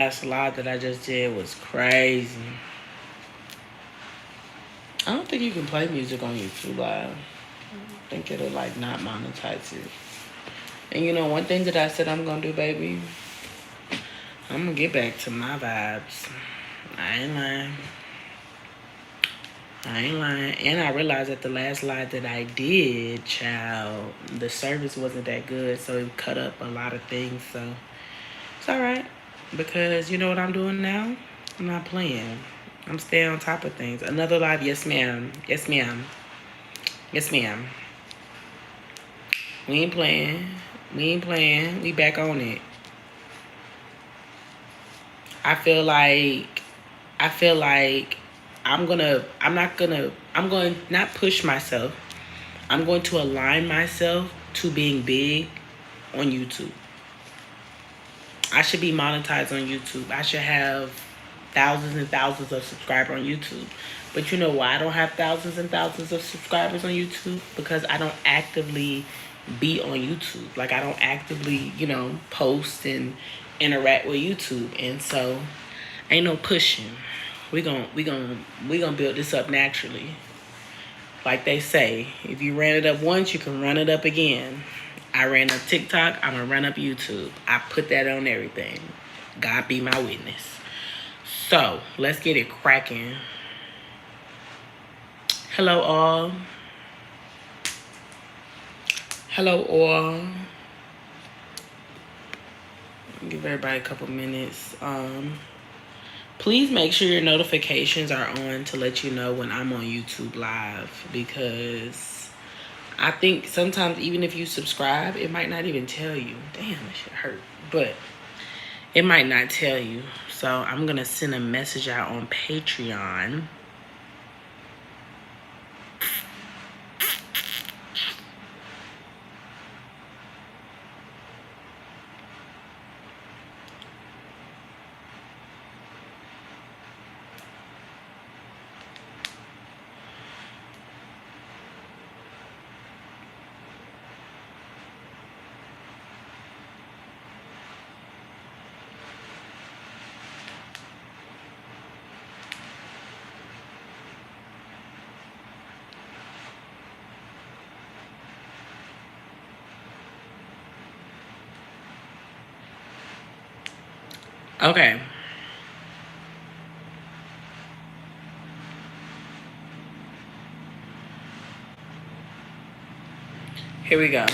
last live that I just did was crazy. I don't think you can play music on YouTube Live. I think it'll like not monetize it. And you know, one thing that I said I'm gonna do, baby, I'm gonna get back to my vibes. I ain't lying. And I realized that the last live that I did, child, the service wasn't that good, so it cut up a lot of things. So it's alright. Because you know what I'm doing now? I'm not playing. I'm staying on top of things. Another live, yes ma'am. Yes ma'am. Yes ma'am. We ain't playing. We back on it. I feel like I'm going to not push myself. I'm going to align myself to being big on YouTube. I should be monetized on YouTube. I should have thousands and thousands of subscribers on YouTube. But you know why I don't have thousands and thousands of subscribers on YouTube? Because I don't actively be on YouTube. Like, I don't actively, post and interact with YouTube. And so ain't no pushing. We gonna build this up naturally. Like they say, if you ran it up once, you can run it up again. I ran up TikTok, I'm gonna run up YouTube. I put that on everything. God be my witness. So let's get it cracking. Hello all. Hello all. Give everybody a couple minutes. Please make sure your notifications are on to let you know when I'm on YouTube Live, because I think sometimes even if you subscribe, it might not even tell you. Damn, that shit hurt. But it might not tell you. So I'm going to send a message out on Patreon. Okay. Here we go.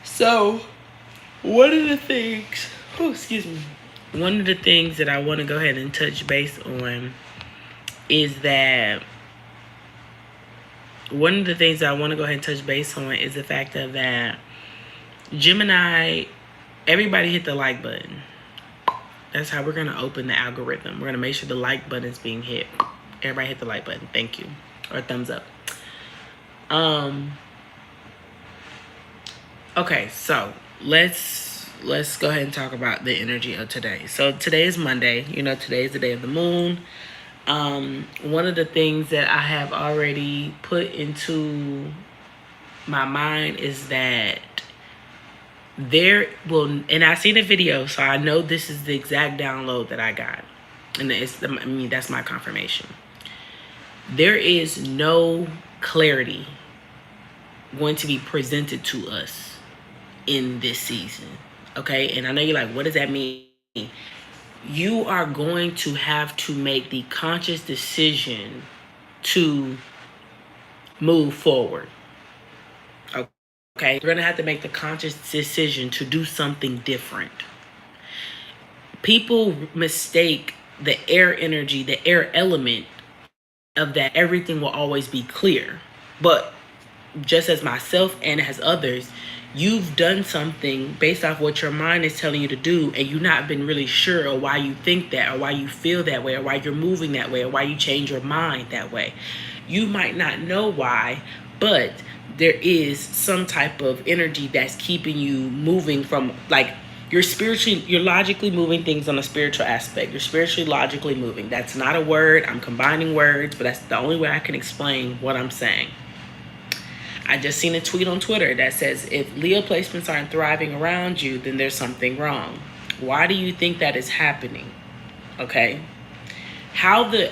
So, one of the things that I want to go ahead and touch base on is the fact of that Gemini, everybody hit the like button. That's how we're going to open the algorithm. We're going to make sure the like button is being hit. Everybody hit the like button. Thank you. Or thumbs up. Okay, so let's go ahead and talk about the energy of today. So today is Monday. Today is the day of the moon. One of the things that I have already put into my mind is that and I seen the video, so I know this is the exact download that I got. And that's my confirmation. There is no clarity going to be presented to us in this season. Okay? And I know you're like, what does that mean? You are going to have to make the conscious decision to move forward. Okay? You're going to have to make the conscious decision to do something different. People mistake the air energy, the air element of that everything will always be clear. But just as myself and as others, you've done something based off what your mind is telling you to do, and you've not been really sure of why you think that, or why you feel that way, or why you're moving that way, or why you change your mind that way. You might not know why, but there is some type of energy that's keeping you moving from, like, you're logically moving things on a spiritual aspect. You're spiritually logically moving. That's not a word. I'm combining words, but that's the only way I can explain what I'm saying. I just seen a tweet on Twitter that says if Leo placements aren't thriving around you, then there's something wrong. Why do you think that is happening? Okay. How the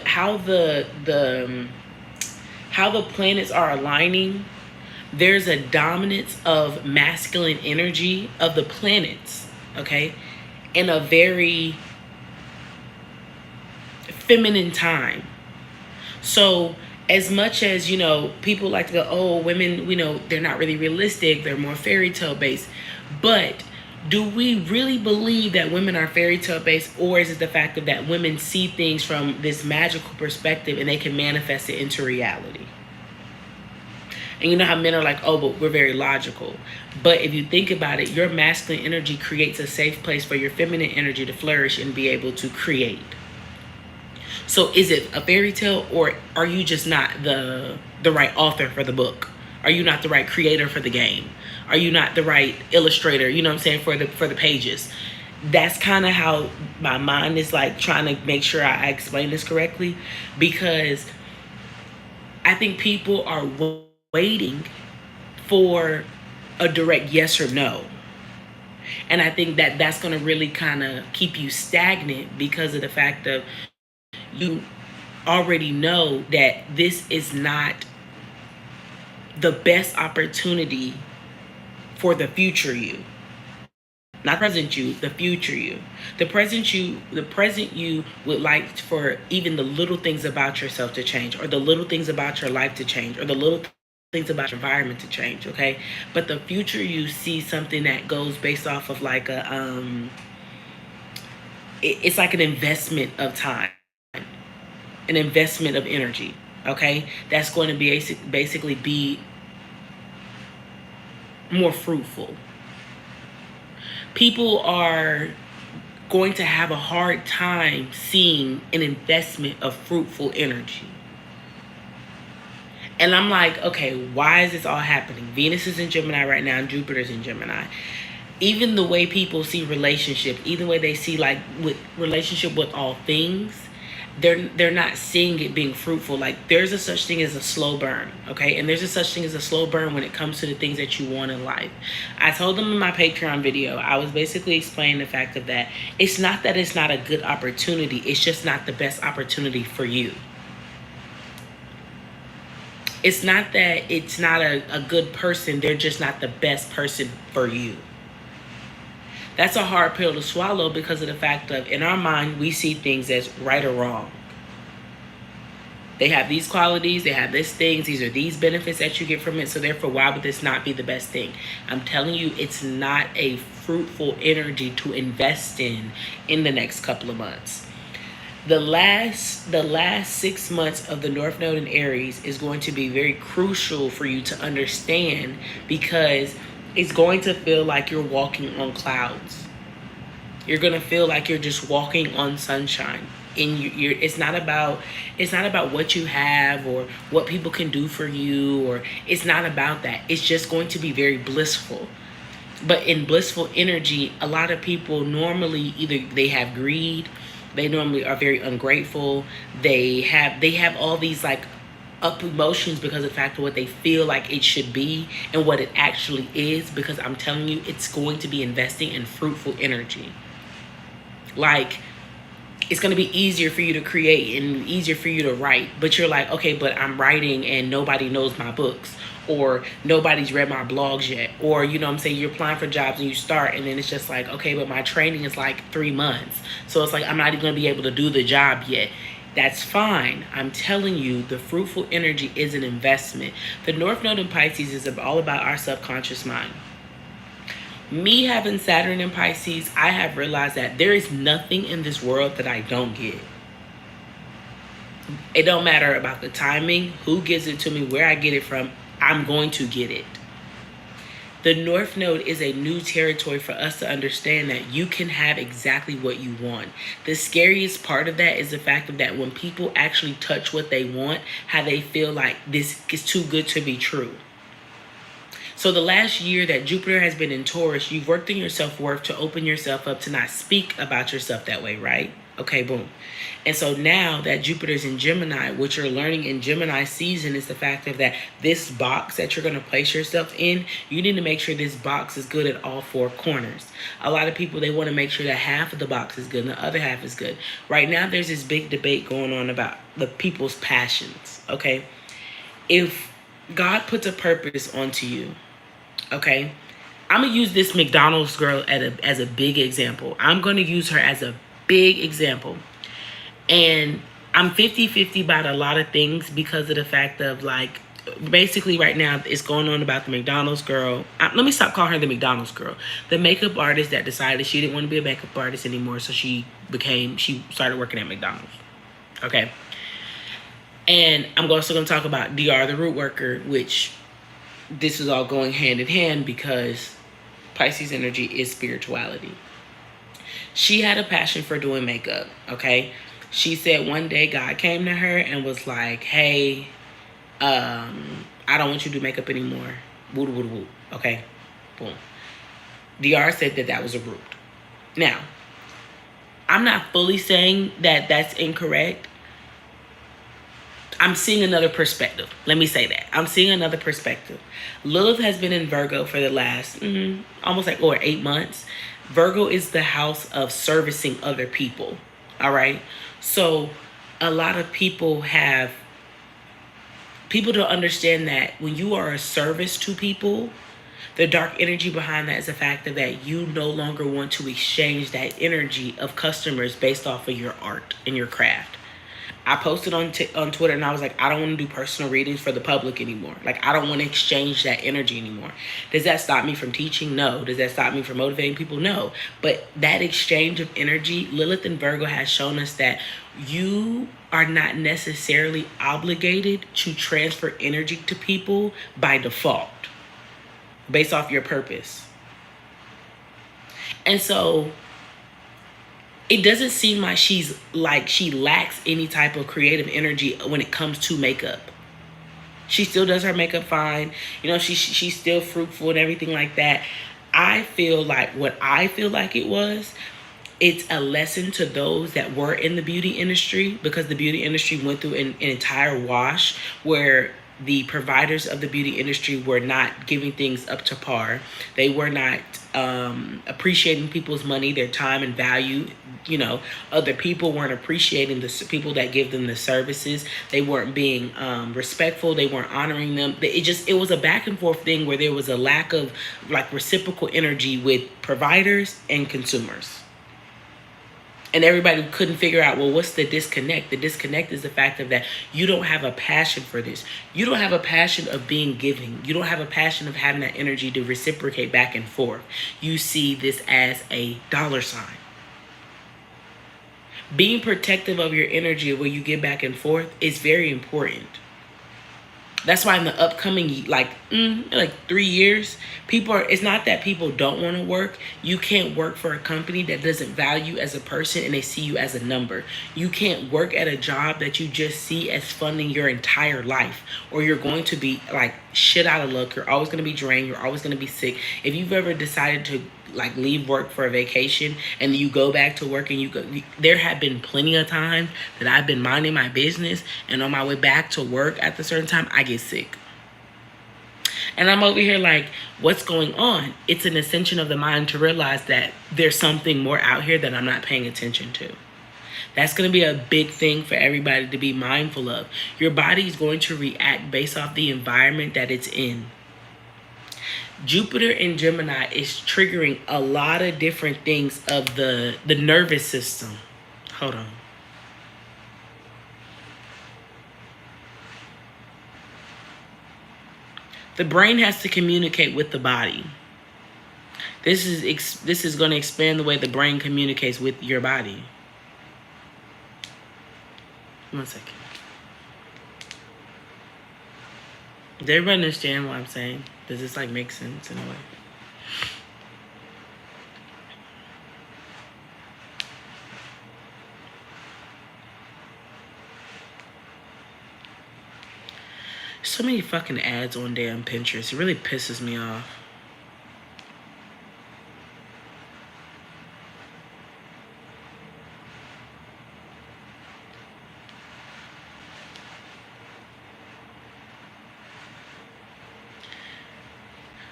planets are aligning, there's a dominance of masculine energy of the planets, okay, in a very feminine time. So as much as, people like to go, oh, women, they're not really realistic, they're more fairy tale based. But do we really believe that women are fairy tale based, or is it the fact that women see things from this magical perspective and they can manifest it into reality? And you know how men are like, oh, but we're very logical. But if you think about it, your masculine energy creates a safe place for your feminine energy to flourish and be able to create. So is it a fairy tale, or are you just not the right author for the book? Are you not the right creator for the game? Are you not the right illustrator, for the pages? That's kind of how my mind is like trying to make sure I explain this correctly, because I think people are waiting for a direct yes or no. And I think that that's going to really kind of keep you stagnant, because of the fact of you already know that this is not the best opportunity for the future you. Not present you, the future you. The present you would like for even the little things about yourself to change, or the little things about your life to change, or the little things about your environment to change, okay? But the future you see something that goes based off of like it's like an investment of time, an investment of energy, okay? That's going to be basically be more fruitful. People are going to have a hard time seeing an investment of fruitful energy. And I'm like, okay, why is this all happening? Venus is in Gemini right now, and Jupiter's in Gemini. Even the way people see relationship, even the way they see like with relationship with all things, they're not seeing it being fruitful. Like there's a such thing as a slow burn, okay? And there's a such thing as a slow burn when it comes to the things that you want in life. I told them in my Patreon video, I was basically explaining the fact of that it's not that it's not a good opportunity, it's just not the best opportunity for you. It's not that it's not a good person, they're just not the best person for you. That's a hard pill to swallow, because of the fact of, in our mind, we see things as right or wrong. They have these qualities, they have these things, these are these benefits that you get from it, so therefore, why would this not be the best thing? I'm telling you, it's not a fruitful energy to invest in the next couple of months. The last 6 months of the North Node in Aries is going to be very crucial for you to understand, because it's going to feel like you're walking on clouds. You're going to feel like you're just walking on sunshine. And it's not about what you have or what people can do for you, or it's not about that. It's just going to be very blissful. But in blissful energy, a lot of people normally either they have greed, they normally are very ungrateful, they have all these like up emotions because of the fact of what they feel like it should be and what it actually is, because I'm telling you, it's going to be investing in fruitful energy. Like, it's going to be easier for you to create and easier for you to write, but you're like, okay, but I'm writing and nobody knows my books, or nobody's read my blogs yet, or you're applying for jobs and you start and then it's just like, okay, but my training is like 3 months, so it's like I'm not even going to be able to do the job yet. That's fine. I'm telling you, the fruitful energy is an investment. The North Node in Pisces is all about our subconscious mind. Me having Saturn in Pisces, I have realized that there is nothing in this world that I don't get. It don't matter about the timing, who gives it to me, where I get it from, I'm going to get it. The North Node is a new territory for us to understand that you can have exactly what you want. The scariest part of that is the fact of that when people actually touch what they want, how they feel like this is too good to be true. So the last year that Jupiter has been in Taurus, you've worked on your self-worth to open yourself up to not speak about yourself that way, right? Okay, boom. And so now that Jupiter's in Gemini, what you're learning in Gemini season is the fact of that this box that you're going to place yourself in, you need to make sure this box is good at all four corners. A lot of people, they want to make sure that half of the box is good and the other half is good. Right now, there's this big debate going on about the people's passions, okay? If God puts a purpose onto you, okay? I'm going to use this McDonald's girl as a big example. I'm going to use her as a big example. And I'm 50-50 about a lot of things because of the fact of, like, basically right now it's going on about the McDonald's girl. Let me stop calling her the McDonald's girl. The makeup artist that decided she didn't want to be a makeup artist anymore, so she started working at McDonald's. Okay. And I'm also going to talk about DR, the root worker, which this is all going hand in hand because Pisces energy is spirituality. She had a passion for doing makeup, okay? She said one day God came to her and was like, hey, I don't want you to do makeup anymore. Woo, woo, woo. Okay, boom. DR said that was a root. Now, I'm not fully saying that that's incorrect. I'm seeing another perspective. Let me say that. I'm seeing another perspective. Lilith has been in Virgo for the last almost 8 months. Virgo is the house of servicing other people. All right. So a lot of people don't understand that when you are a service to people, the dark energy behind that is the fact that you no longer want to exchange that energy of customers based off of your art and your craft. I posted on Twitter and I was like, I don't want to do personal readings for the public anymore. Like, I don't want to exchange that energy anymore. Does that stop me from teaching? No. Does that stop me from motivating people? No. But that exchange of energy, Lilith and Virgo has shown us that you are not necessarily obligated to transfer energy to people by default, based off your purpose. And so it doesn't seem like she lacks any type of creative energy when it comes to makeup. She still does her makeup fine. You know, she's still fruitful and everything like that. I feel like it's a lesson to those that were in the beauty industry, because the beauty industry went through an entire wash where the providers of the beauty industry were not giving things up to par. They were not appreciating people's money, their time and value. You know, other people weren't appreciating the people that give them the services. They weren't being respectful. They weren't honoring them. It was a back and forth thing where there was a lack of like reciprocal energy with providers and consumers. And everybody couldn't figure out, well, what's the disconnect? The disconnect is the fact of that you don't have a passion for this. You don't have a passion of being giving. You don't have a passion of having that energy to reciprocate back and forth. You see this as a dollar sign. Being protective of your energy where you give back and forth is very important. That's why in the upcoming, like 3 years, it's not that people don't want to work. You can't work for a company that doesn't value you as a person and they see you as a number. You can't work at a job that you just see as funding your entire life, or you're going to be like shit out of luck. You're always going to be drained. You're always going to be sick. If you've ever decided to like leave work for a vacation and you go back to work and there have been plenty of times that I've been minding my business and on my way back to work at a certain time, I get sick. And I'm over here like, what's going on? It's an ascension of the mind to realize that there's something more out here that I'm not paying attention to. That's going to be a big thing for everybody to be mindful of. Your body is going to react based off the environment that it's in. Jupiter in Gemini is triggering a lot of different things of the nervous system. Hold on. The brain has to communicate with the body. This is going to expand the way the brain communicates with your body. 1 second. Does everybody understand what I'm saying? Does this like make sense in a way? So many fucking ads on damn Pinterest. It really pisses me off.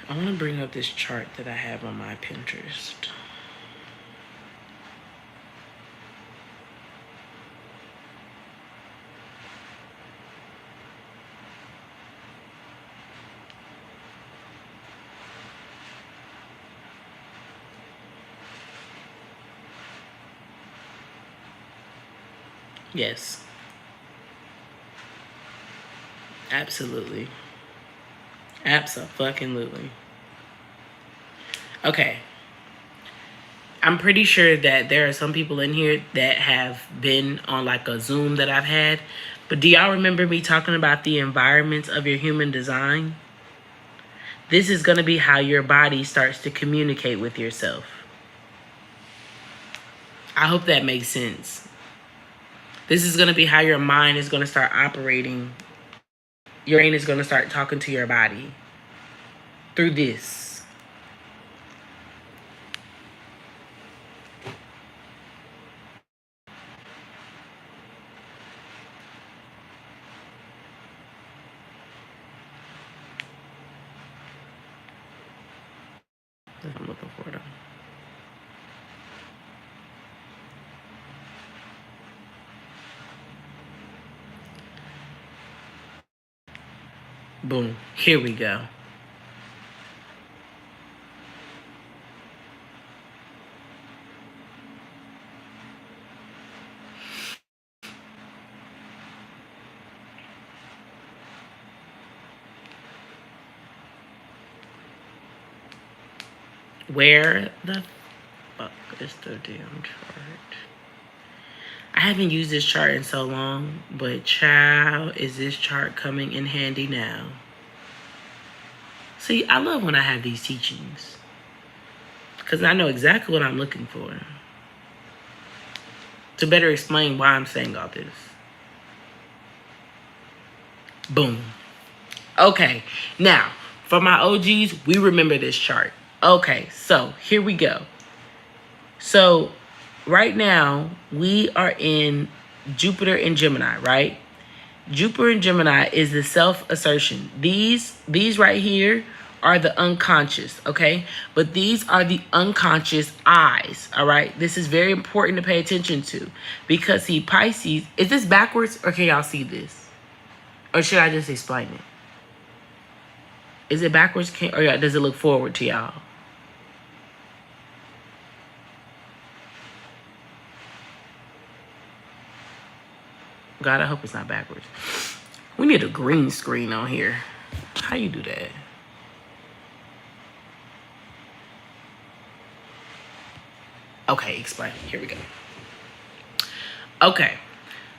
I want to bring up this chart that I have on my Pinterest. Yes. Absolutely. Abso-fucking-lutely. Okay. I'm pretty sure that there are some people in here that have been on like a Zoom that I've had. But do y'all remember me talking about the environments of your human design? This is going to be how your body starts to communicate with yourself. I hope that makes sense. This is going to be how your mind is going to start operating. Your brain is going to start talking to your body through this. I'm looking for them. Boom. Here we go. Where the fuck is the damn chart? I haven't used this chart in so long, but child, is this chart coming in handy now? See, I love when I have these teachings, because I know exactly what I'm looking for to better explain why I'm saying all this. Boom. Okay, now, for my OGs, we remember this chart. Okay, so here we go. So right now, we are in Jupiter and Gemini, right? Jupiter and Gemini is the self-assertion. These right here are the unconscious, okay? But these are the unconscious eyes, all right? This is very important to pay attention to, because see, Pisces, is this backwards, or can y'all see this? Or should I just explain it? Is it backwards, or does it look forward to y'all? God, I hope it's not backwards. We need a green screen on here. How you do that? Okay, explain. Here we go. Okay,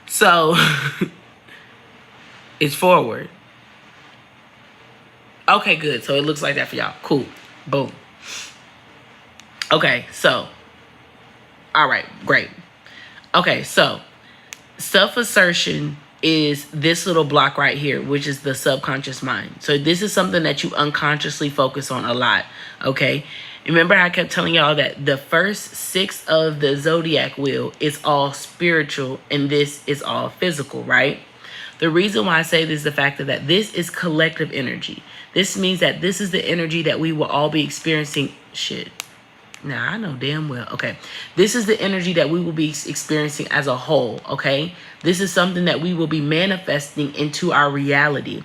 so it's forward. Okay, good. So it looks like that for y'all. Cool. Boom. Okay, so. All right, great. Okay, so self-assertion is this little block right here, which is the subconscious mind. So this is something that you unconsciously focus on a lot, okay? Remember I kept telling y'all that the first 6 of the zodiac wheel is all spiritual and this is all physical, right? The reason why I say this is the fact that this is collective energy. This means that this is the energy that we will all be experiencing. Shit. Now, I know damn well. Okay. This is the energy that we will be experiencing as a whole. Okay. This is something that we will be manifesting into our reality.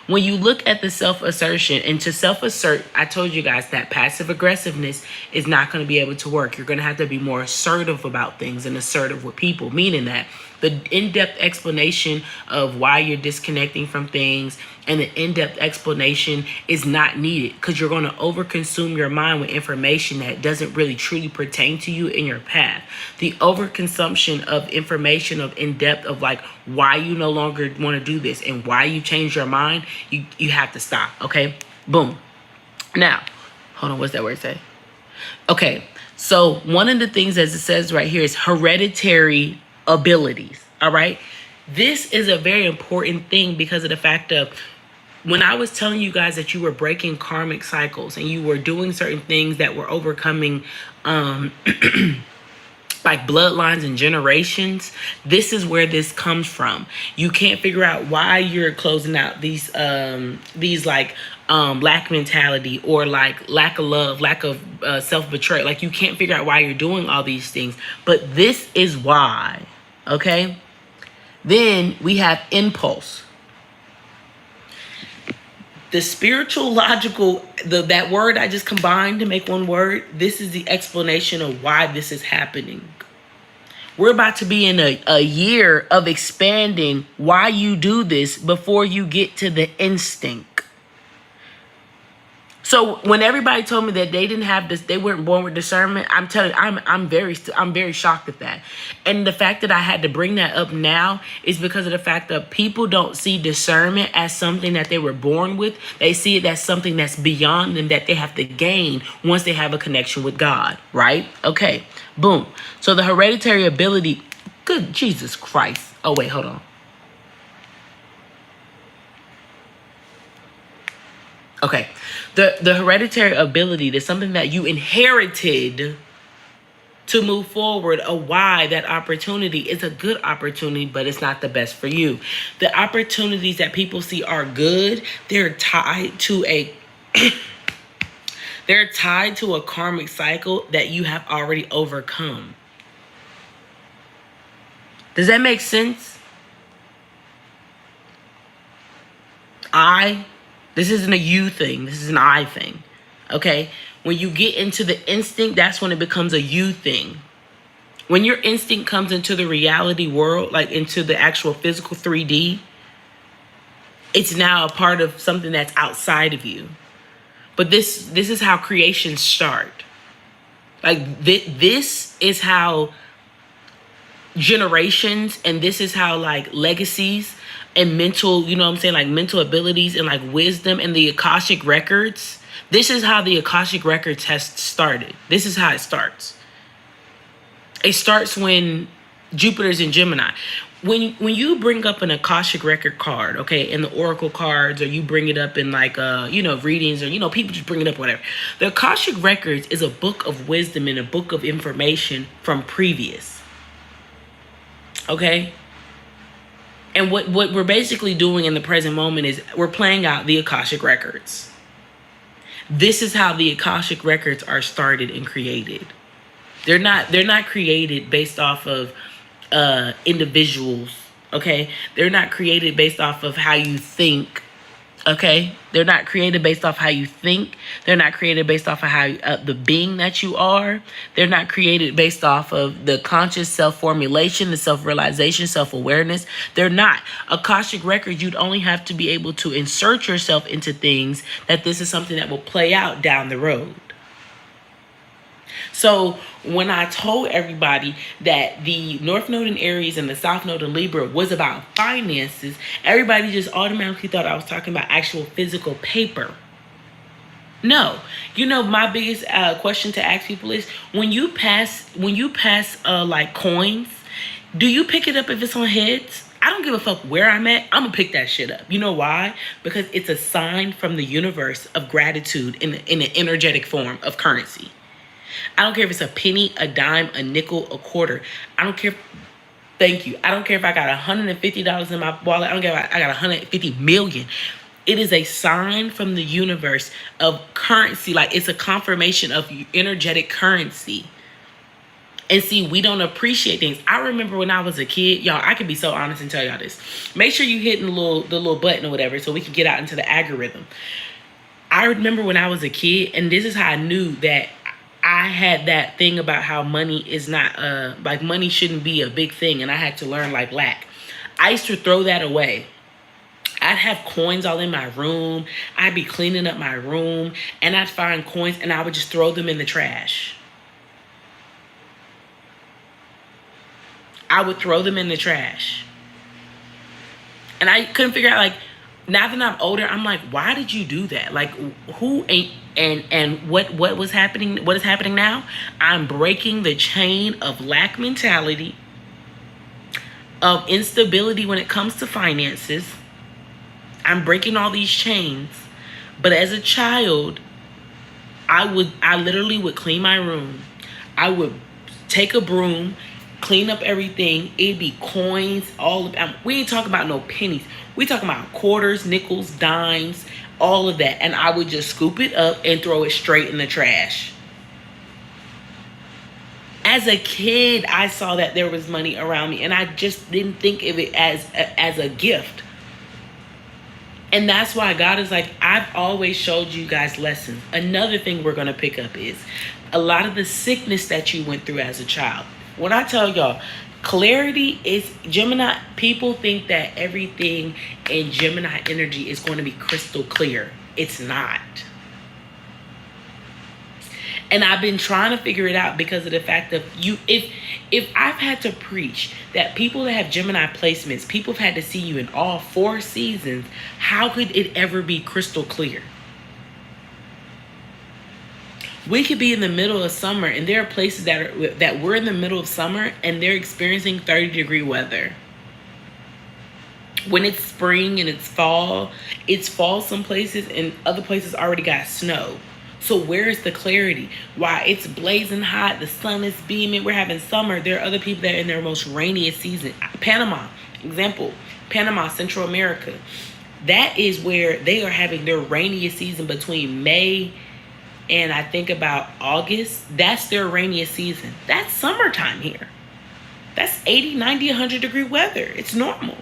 When you look at the self-assertion, and to self-assert, I told you guys that passive aggressiveness is not going to be able to work. You're going to have to be more assertive about things and assertive with people, meaning that the in-depth explanation of why you're disconnecting from things and the in-depth explanation is not needed, because you're going to overconsume your mind with information that doesn't really truly pertain to you in your path. The overconsumption of information of in-depth of like why you no longer want to do this and why you change your mind, you have to stop. Okay, boom. Now, hold on, what's that word say? Okay, so one of the things, as it says right here, is hereditary abilities. All right, this is a very important thing because of the fact of when I was telling you guys that you were breaking karmic cycles and you were doing certain things that were overcoming like bloodlines and generations. This is where this comes from. You can't figure out why you're closing out these like lack mentality, or like lack of love, lack of self-betrayal. Like, you can't figure out why you're doing all these things, but this is why. Okay. Then we have impulse. The spiritual, logical, that word I just combined to make one word. This is the explanation of why this is happening. We're about to be in a year of expanding why you do this before you get to the instinct. So when everybody told me that they didn't have this, they weren't born with discernment, I'm telling you, I'm very shocked at that. And the fact that I had to bring that up now is because of the fact that people don't see discernment as something that they were born with. They see it as something that's beyond them, that they have to gain once they have a connection with God, right? Okay, boom. So the hereditary ability, good Jesus Christ. Oh wait, hold on. Okay, the hereditary ability is something that you inherited to move forward. A why that opportunity is a good opportunity, but it's not the best for you. The opportunities that people see are good. They're tied to a they're tied to a karmic cycle that you have already overcome. Does that make sense? This isn't a you thing. This is an I thing. Okay? When you get into the instinct, that's when it becomes a you thing. When your instinct comes into the reality world, like into the actual physical 3D, it's now a part of something that's outside of you. But this is how creations start. Like, this is how generations, and this is how, like, legacies and mental, you know what I'm saying, like mental abilities and like wisdom and the Akashic records. This is how the Akashic records has started. This is how it starts. It starts when Jupiter's in Gemini. When you bring up an Akashic record card, okay, in the oracle cards, or you bring it up in like readings, or people just bring it up, whatever. The Akashic records is a book of wisdom and a book of information from previous. Okay? And what we're basically doing in the present moment is we're playing out the Akashic records. This is how the Akashic records are started and created. They're not created based off of individuals, okay? They're not created based off of how you think, okay? They're not created based off how you think. They're not created based off of how the being that you are. They're not created based off of the conscious self-formulation, the self-realization, self-awareness. They're not. Akashic records, you'd only have to be able to insert yourself into things that this is something that will play out down the road. So when I told everybody that the North Node in Aries and the South Node in Libra was about finances, everybody just automatically thought I was talking about actual physical paper. No. My biggest question to ask people is, when you pass like coins, do you pick it up if it's on heads? I don't give a fuck where I'm at. I'm gonna pick that shit up. You know why? Because it's a sign from the universe of gratitude in an energetic form of currency. I don't care if it's a penny, a dime, a nickel, a quarter. I don't care. Thank you. I don't care if I got $150 in my wallet. I don't care if I got 150 million. It is a sign from the universe of currency. Like, it's a confirmation of energetic currency. And see, we don't appreciate things. I remember when I was a kid, y'all, I can be so honest and tell y'all this. Make sure you hitting the little button or whatever so we can get out into the algorithm. I remember when I was a kid, and this is how I knew that I had that thing about how money is not, like, money shouldn't be a big thing. And I had to learn, like, lack. I used to throw that away. I'd have coins all in my room. I'd be cleaning up my room, and I'd find coins, and I would just throw them in the trash. I would throw them in the trash. And I couldn't figure out, like, now that I'm older, I'm like, why did you do that? Like, who ain't, and what was happening? What is happening now? I'm breaking the chain of lack mentality, of instability when it comes to finances. I'm breaking all these chains. But as a child, I literally would clean my room. I would take a broom, clean up everything. It'd be coins, all of them. We ain't talking about no pennies. We talking about quarters, nickels, dimes, all of that. And I would just scoop it up and throw it straight in the trash. As a kid, I saw that there was money around me, and I just didn't think of it as a gift. And that's why God is like, I've always showed you guys lessons. Another thing we're going to pick up is a lot of the sickness that you went through as a child. When I tell y'all, clarity is Gemini. People think that everything in Gemini energy is going to be crystal clear. It's not. And I've been trying to figure it out because of the fact that if I've had to preach that people that have Gemini placements, people have had to see you in all 4 seasons, how could it ever be crystal clear? We could be in the middle of summer, and there are places that we're in the middle of summer and they're experiencing 30-degree weather. When it's spring and it's fall some places, and other places already got snow. So where is the clarity? Why it's blazing hot, the sun is beaming, we're having summer. There are other people that are in their most rainiest season. Panama, example, Panama, Central America. That is where they are having their rainiest season between May and I think about August. That's their rainiest season. That's summertime here. That's 80, 90, 100-degree weather. It's normal.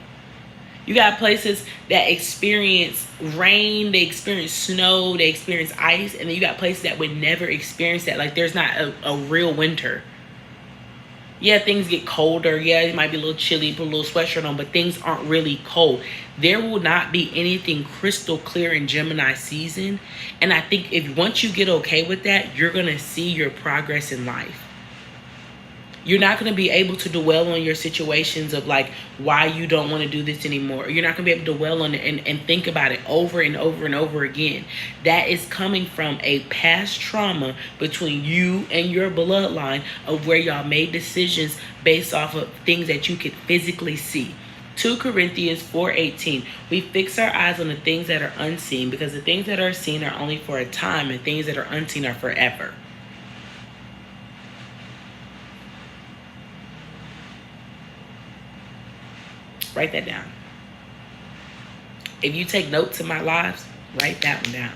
You got places that experience rain, they experience snow, they experience ice, and then you got places that would never experience that. Like there's not a real winter. Yeah, things get colder. Yeah, it might be a little chilly, put a little sweatshirt on, but things aren't really cold. There will not be anything crystal clear in Gemini season. And I think if once you get okay with that, you're going to see your progress in life. You're not going to be able to dwell on your situations of like why you don't want to do this anymore. Or you're not going to be able to dwell on it and think about it over and over and over again. That is coming from a past trauma between you and your bloodline of where y'all made decisions based off of things that you could physically see. 2 Corinthians 4:18. We fix our eyes on the things that are unseen because the things that are seen are only for a time and things that are unseen are forever. Write that down. If you take notes in my lives, write that one down.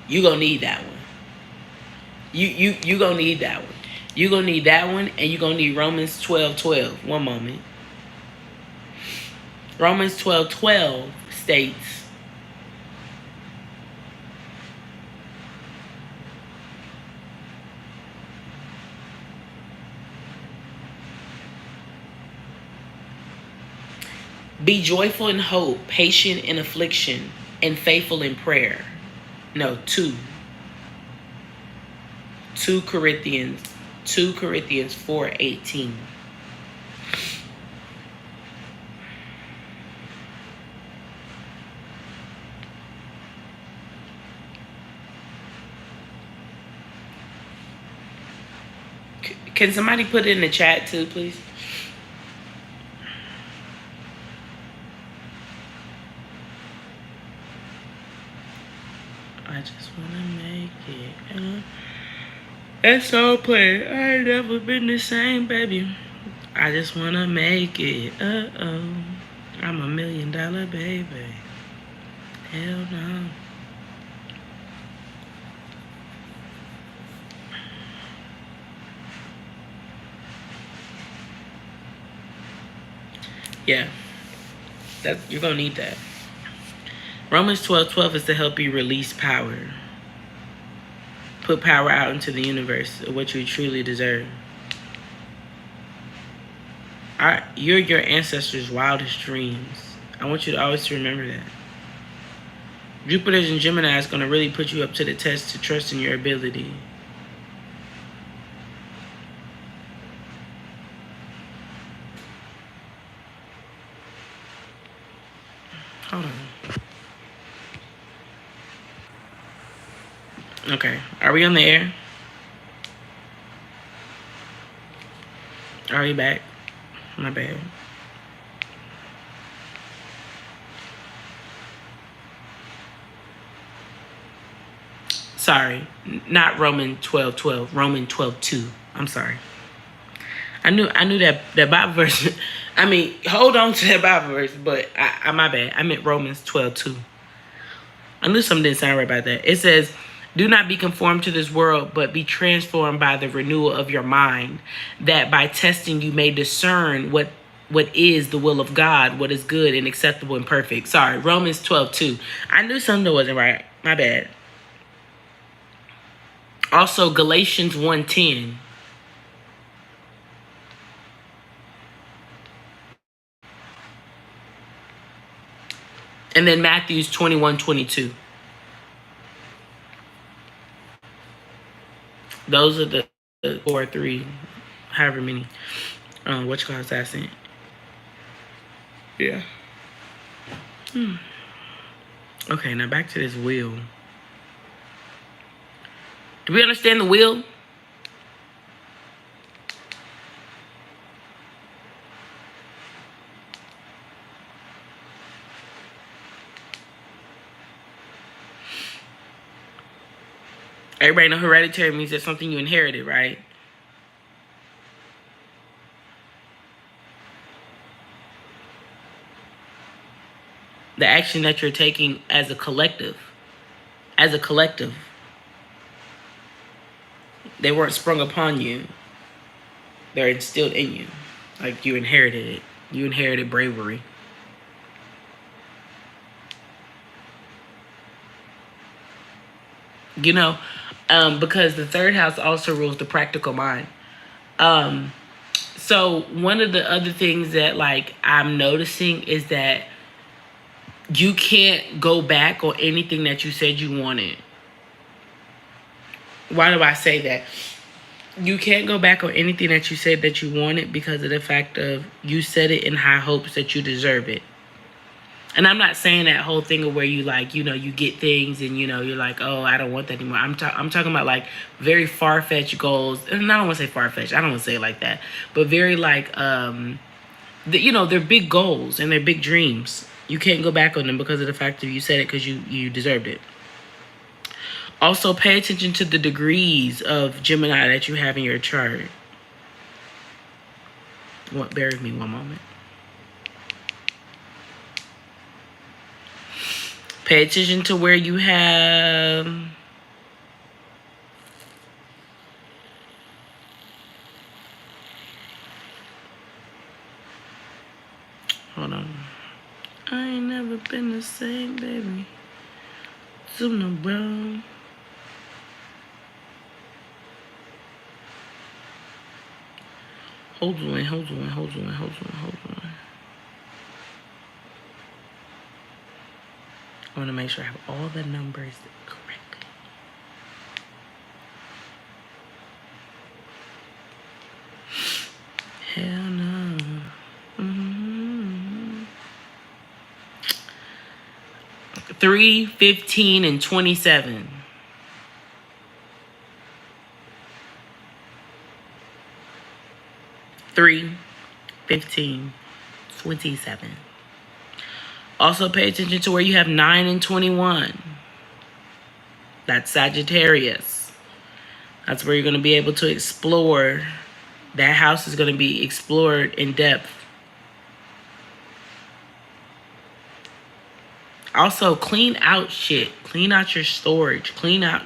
You gonna need that one. You gonna need that one. You gonna need that one, and you gonna need Romans 12:12. One moment. Romans 12:12 states, be joyful in hope, patient in affliction, and faithful in prayer. No, 2 Corinthians 4:18. Can somebody put it in the chat too, please? I just wanna make it. That's all play. I ain't never been the same, baby. I just wanna make it. I'm $1 million baby. Hell no. Yeah, you're gonna need that. Romans 12:12 is to help you release power. Put power out into the universe of what you truly deserve. You're your ancestors' wildest dreams. I want you to always remember that. Jupiter's in Gemini is going to really put you up to the test to trust in your ability. Hold on. Okay, are we on the air? Are we back? My bad. Sorry, not Roman 12:12. Roman 12:2. I'm sorry. I knew that Bible verse. I mean, hold on to that Bible verse, but my bad. I meant Romans 12:2. I knew something didn't sound right about that. It says, "Do not be conformed to this world, but be transformed by the renewal of your mind, that by testing you may discern what is the will of God, what is good and acceptable and perfect." Sorry, Romans 12:2. I knew something wasn't right. My bad. Also, Galatians 1:10. And then Matthews 21:22. Those are the 4 or 3, however many. What you call assassin? Yeah. Okay, now back to this wheel. Do we understand the wheel? Everybody know hereditary means that's something you inherited, right? The action that you're taking as a collective. As a collective. They weren't sprung upon you. They're instilled in you. Like you inherited it. You inherited bravery. You know, because the third house also rules the practical mind. So one of the other things that like I'm noticing is that you can't go back on anything that you said you wanted. Why do I say that? You can't go back on anything that you said that you wanted because of the fact of you said it in high hopes that you deserve it. And I'm not saying that whole thing of where you like, you know, you get things and, you know, you're like, oh, I don't want that anymore. I'm talking about like very far-fetched goals. And I don't want to say far-fetched. I don't want to say it like that. But very like, you know, they're big goals and they're big dreams. You can't go back on them because of the fact that you said it because you deserved it. Also, pay attention to the degrees of Gemini that you have in your chart. Bear with me one moment. Pay attention to where you have hold on. I ain't never been the same, baby. Zoom around. Hold on. I want to make sure I have all the numbers correct. Hell no. 3, 15, and 27. 3, 15, 27. Also pay attention to where you have 9 and 21. That's Sagittarius. That's where you're going to be able to explore. That house is going to be explored in depth. Also, clean out shit. Clean out your storage. Clean out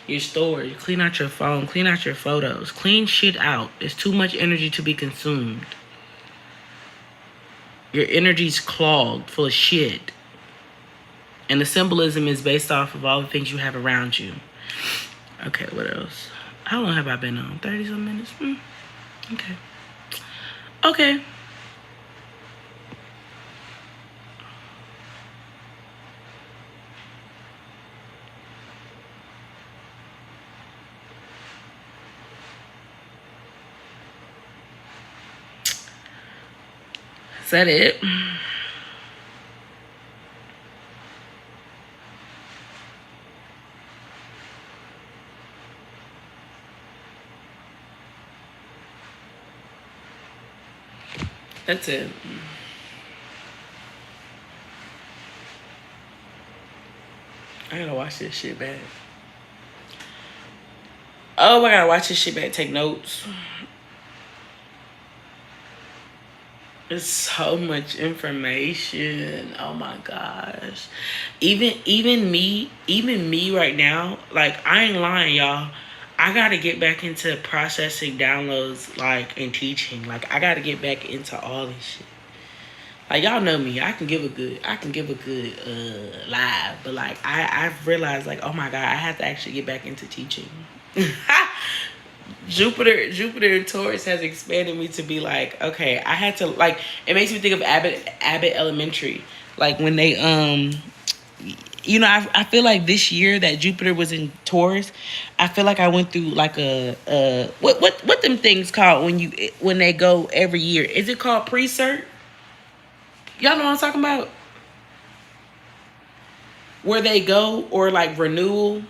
your storage. Clean out your phone. Clean out your photos. Clean shit out. There's too much energy to be consumed. Your energy's clogged, full of shit. And the symbolism is based off of all the things you have around you. Okay, what else? How long have I been on? 30-some minutes? Okay. Okay. Is that it? That's it. I gotta watch this shit back. Oh, I gotta watch this shit back. Take notes. It's so much information. Oh my gosh. Even me right now, like I ain't lying, y'all. I gotta get back into processing downloads, like, and teaching. Like I gotta get back into all this shit. Like y'all know me, I can give a good live, but like I've realized, like, oh my god, I have to actually get back into teaching. Jupiter and Taurus has expanded me to be like, okay, I had to, like, it makes me think of Abbott Elementary, like when they you know, I feel like this year that Jupiter was in Taurus, I feel like I went through like a what them things called when they go every year? Is it called pre-cert? Y'all know what I'm talking about? Where they go, or like renewal.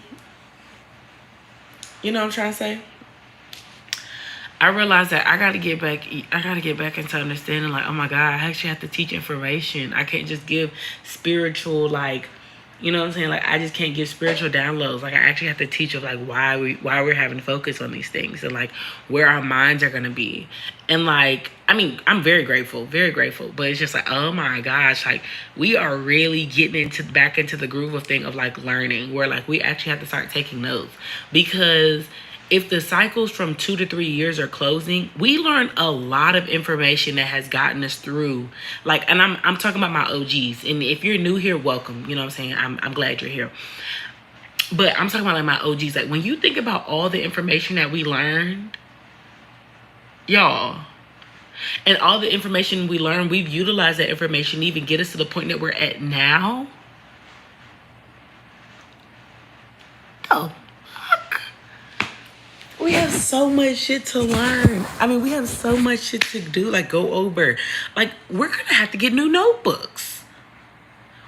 You know what I'm trying to say? I realized that I gotta get back into understanding, like, oh my God, I actually have to teach information. I can't just give spiritual, like, you know what I'm saying? Like, I just can't give spiritual downloads. Like, I actually have to teach of like why we're having to focus on these things, and like where our minds are gonna be. And like, I mean, I'm very grateful, but it's just like, oh my gosh, like we are really getting back into the groove of thing of like learning, where like we actually have to start taking notes, because if the cycles from 2 to 3 years are closing, we learn a lot of information that has gotten us through. Like, and I'm talking about my OGs. And if you're new here, welcome. You know what I'm saying? I'm glad you're here. But I'm talking about like my OGs. Like, when you think about all the information that we learned, y'all, and all the information we learned, we've utilized that information to even get us to the point that we're at now. Oh. We have so much shit to learn. I mean, we have so much shit to do, like go over. Like, we're going to have to get new notebooks.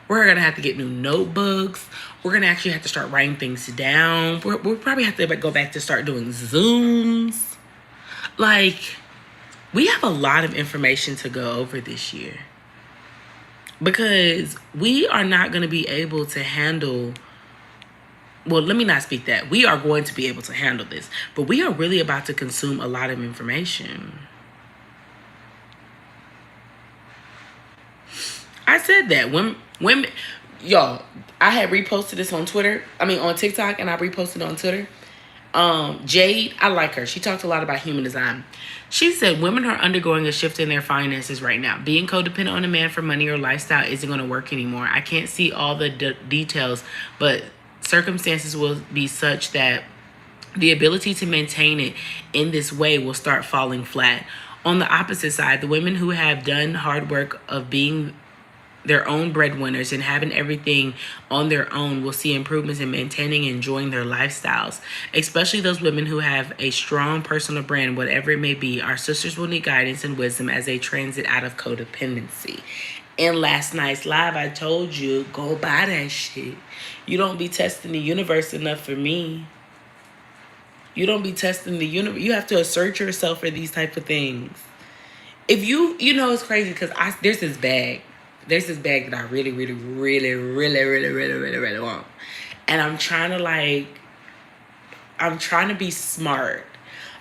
We're going to have to get new notebooks. We're going to actually have to start writing things down. We'll probably have to go back to start doing Zooms. Like, we have a lot of information to go over this year. Because we are not going to be able to handle... Well, let me not speak that. We are going to be able to handle this, but we are really about to consume a lot of information. I said that. Women, y'all, I had reposted this on Twitter. I mean, on TikTok, and I reposted it on Twitter. Jade, I like her. She talked a lot about human design. She said women are undergoing a shift in their finances right now. Being codependent on a man for money or lifestyle isn't going to work anymore. I can't see all the details, but circumstances will be such that the ability to maintain it in this way will start falling flat. On the opposite side, the women who have done hard work of being their own breadwinners and having everything on their own will see improvements in maintaining and enjoying their lifestyles. Especially those women who have a strong personal brand, whatever it may be. Our sisters will need guidance and wisdom as they transit out of codependency. In last night's live, I told you, go buy that shit. You don't be testing the universe enough for me. You don't be testing the universe. You have to assert yourself for these type of things. If you know, it's crazy because there's this bag. There's this bag that I really want. And I'm trying to be smart.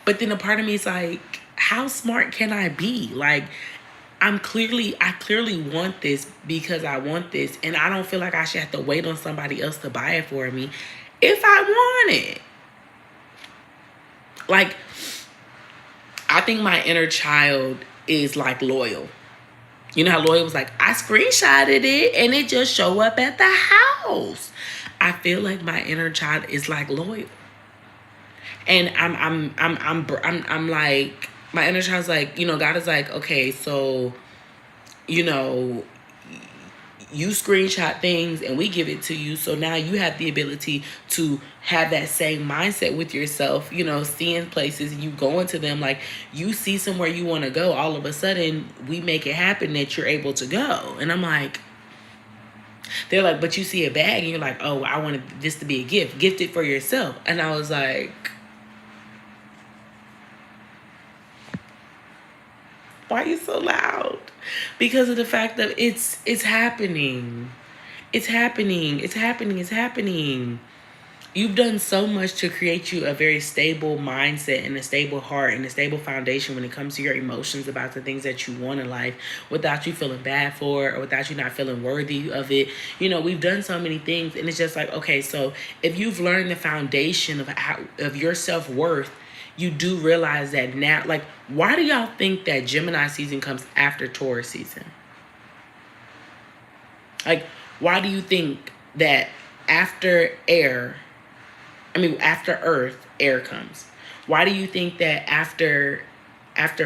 But then a part of me is like, how smart can I be? Like, I clearly want this because I want this, and I don't feel like I should have to wait on somebody else to buy it for me if I want it. Like, I think my inner child is like Loyal. You know how Loyal was like, I screenshotted it and it just show up at the house. I feel like my inner child is like Loyal, and I'm like, my inner child's like, you know, God is like, okay, so, you know, you screenshot things and we give it to you. So now you have the ability to have that same mindset with yourself, you know, seeing places, you go into them, like you see somewhere you want to go. All of a sudden we make it happen that you're able to go. And I'm like, they're like, but you see a bag and you're like, oh, I wanted this to be a gift. Gift it for yourself. And I was like, why are you so loud? Because of the fact that it's happening. It's happening. You've done so much to create you a very stable mindset and a stable heart and a stable foundation when it comes to your emotions about the things that you want in life without you feeling bad for it or without you not feeling worthy of it. We've done so many things, and it's just like, okay, so if you've learned the foundation of your self-worth, you do realize that now. Like, why do y'all think that Gemini season comes after Taurus season? Like, why do you think that after Earth, air comes? Why do you think that after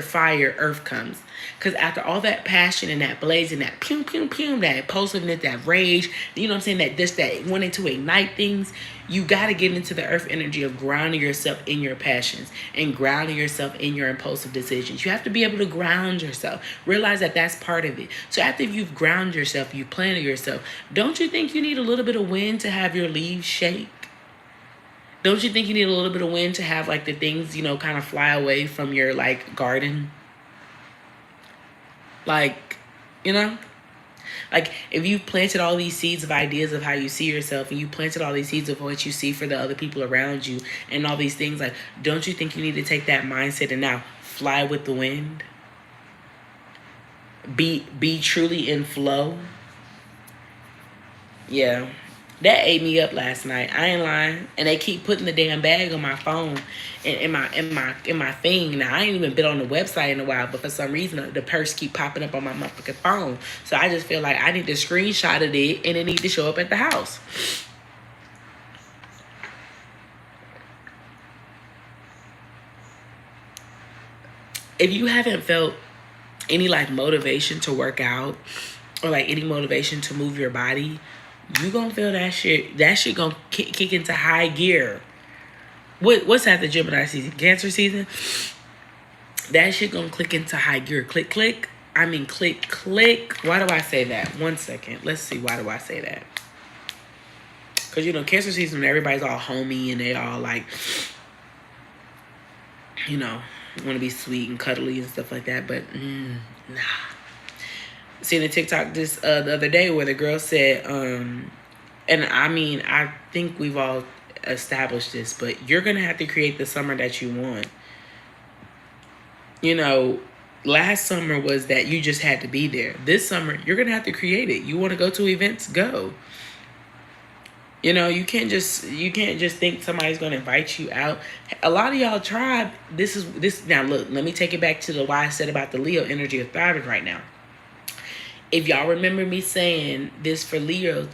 fire, earth comes? Because after all that passion and that blaze and that pew, pew, pew, that impulsiveness, that rage, you know what I'm saying, that wanting to ignite things, you got to get into the earth energy of grounding yourself in your passions and grounding yourself in your impulsive decisions. You have to be able to ground yourself. Realize that that's part of it. So after you've grounded yourself, you planted yourself, don't you think you need a little bit of wind to have your leaves shake? Don't you think you need a little bit of wind to have like the things, kind of fly away from your like garden? Like, like if you planted all these seeds of ideas of how you see yourself, and you planted all these seeds of what you see for the other people around you and all these things, like, don't you think you need to take that mindset and now fly with the wind? Be truly in flow. Yeah. That ate me up last night. I ain't lying. And they keep putting the damn bag on my phone and in my thing. Now, I ain't even been on the website in a while, but for some reason the purse keep popping up on my motherfucking phone. So I just feel like I need to screenshot it and it need to show up at the house. If you haven't felt any like motivation to work out or like any motivation to move your body, you gonna feel that shit. That shit gonna kick into high gear. What's after Gemini season? Cancer season? That shit gonna click into high gear. Click, click. I mean, click, click. Why do I say that? 1 second. Let's see. Why do I say that? Because, Cancer season, everybody's all homey and they all like, want to be sweet and cuddly and stuff like that. But, nah. Seen a TikTok this the other day where the girl said, and I mean, I think we've all established this, but you're going to have to create the summer that you want. Last summer was that you just had to be there. This summer, you're going to have to create it. You want to go to events? Go. You can't just think somebody's going to invite you out. A lot of y'all tribe, this. Now, look, let me take it back to the why I said about the Leo energy of thriving right now. If y'all remember me saying this for Leos,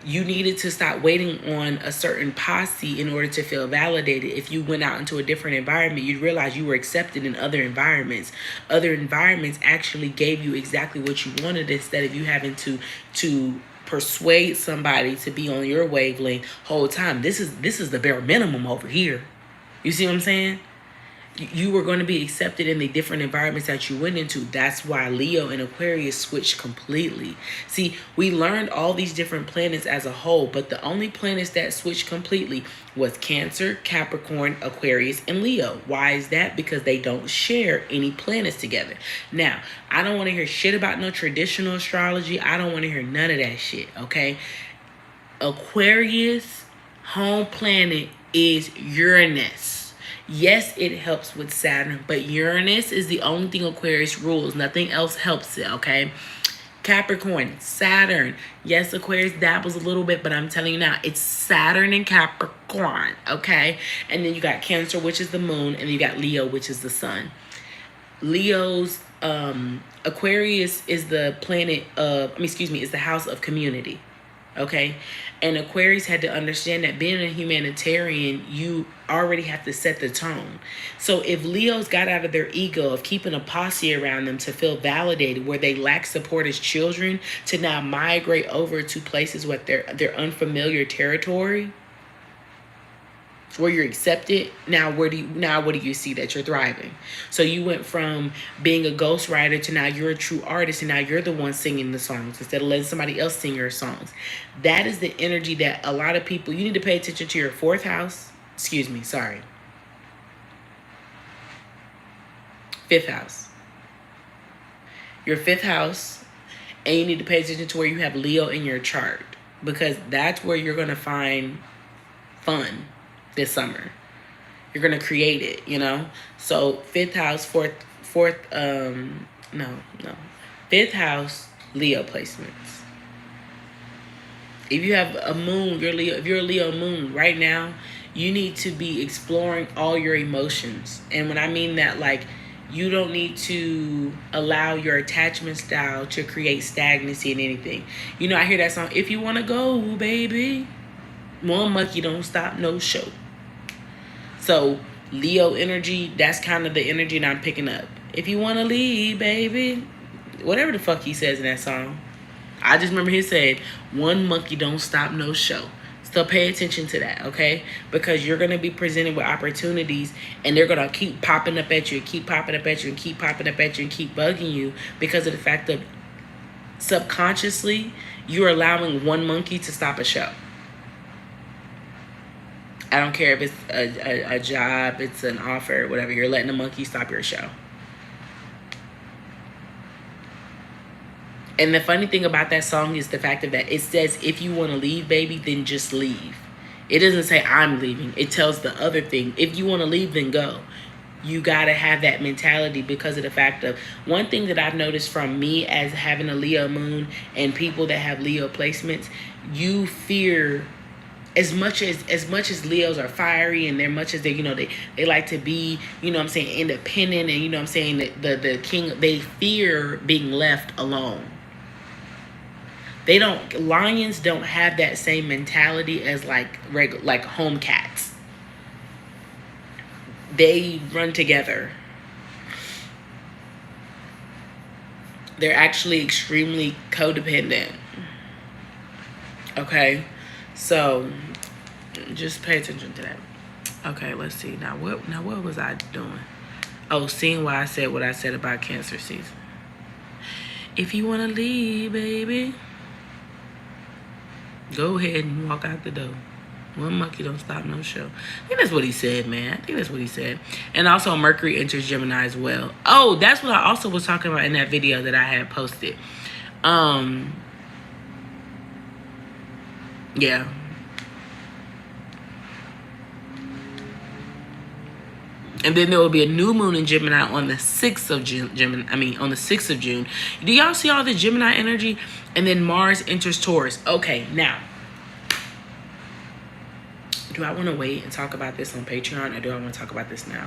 you needed to stop waiting on a certain posse in order to feel validated. If you went out into a different environment, you'd realize you were accepted in other environments. Other environments actually gave you exactly what you wanted instead of you having to persuade somebody to be on your wavelength whole time. This is the bare minimum over here. You see what I'm saying? You were going to be accepted in the different environments that you went into. That's why Leo and Aquarius switched completely. See, we learned all these different planets as a whole, but the only planets that switched completely was Cancer, Capricorn, Aquarius, and Leo. Why is that? Because they don't share any planets together. Now, I don't want to hear shit about no traditional astrology. I don't want to hear none of that shit, okay? Aquarius' home planet is Uranus. Yes, it helps with Saturn, but Uranus is the only thing Aquarius rules. Nothing else helps it, okay? Capricorn, Saturn. Yes, Aquarius dabbles a little bit, but I'm telling you now, it's Saturn and Capricorn, okay? And then you got Cancer, which is the moon, and you got Leo, which is the sun. Leo's, Aquarius is the planet of, is the house of community. Okay, and Aquarius had to understand that being a humanitarian, you already have to set the tone. So if Leos got out of their ego of keeping a posse around them to feel validated, where they lack support as children, to now migrate over to places with their unfamiliar territory, where you're accepted, now what do you see that you're thriving? So you went from being a ghostwriter to now you're a true artist, and now you're the one singing the songs instead of letting somebody else sing your songs. That is the energy that a lot of people, you need to pay attention to your fifth house. Your fifth house And you need to pay attention to where you have Leo in your chart, because that's where you're going to find fun this summer. You're going to create it, you know? So fifth house, fifth house, Leo placements. If you have a moon, if you're a Leo moon right now, you need to be exploring all your emotions. And when I mean that, like, you don't need to allow your attachment style to create stagnancy in anything. You know, I hear that song, if you want to go, baby, one monkey don't stop no show. So Leo energy, that's kind of the energy that I'm picking up. If you want to leave, baby, whatever the fuck he says in that song. I just remember he said, one monkey don't stop no show. So pay attention to that, okay? Because you're going to be presented with opportunities, and they're going to keep popping up at you, and keep popping up at you, and keep popping up at you, and keep bugging you, because of the fact that subconsciously you're allowing one monkey to stop a show. I don't care if it's a job, it's an offer, whatever. You're letting a monkey stop your show. And the funny thing about that song is the fact of that it says, if you want to leave, baby, then just leave. It doesn't say I'm leaving. It tells the other thing. If you want to leave, then go. You got to have that mentality, because of the fact of one thing that I've noticed from me as having a Leo moon and people that have Leo placements, you fear as much as Leos are fiery, and they're much as they, you know, they like to be, you know what I'm saying, independent, and you know what I'm saying, the king, they fear being left alone. Lions don't have that same mentality as like home cats. They run together. They're actually extremely codependent. Okay? So just pay attention to that. Okay, let's see. Now what was I doing? Oh, seeing why I said what I said about Cancer season. If you want to leave, baby, go ahead and walk out the door. One monkey don't stop no show. I think that's what he said, man. I think that's what he said. And also Mercury enters Gemini as well. Oh, that's what I also was talking about in that video that I had posted. Yeah. And then there will be a new moon in Gemini on the 6th of June. On the 6th of June. Do y'all see all the Gemini energy? And then Mars enters Taurus. Okay, now, do I want to wait and talk about this on Patreon, or do I want to talk about this now?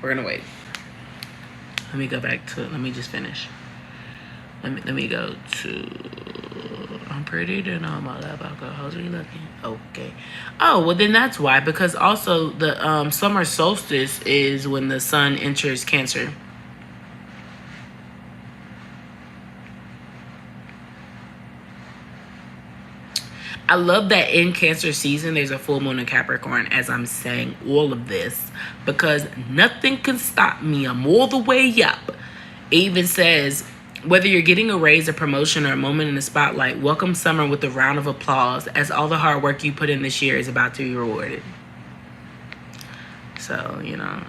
We're going to wait. Let me go back to, let me just finish. Let me go to, I'm pretty to know my love alcohols. Are you looking? Okay. Oh, well then that's why. Because also the summer solstice is when the sun enters Cancer. I love that in Cancer season, there's a full moon in Capricorn as I'm saying all of this. Because nothing can stop me. I'm all the way up. It even says, whether you're getting a raise, a promotion, or a moment in the spotlight, welcome summer with a round of applause, as all the hard work you put in this year is about to be rewarded. So, you know.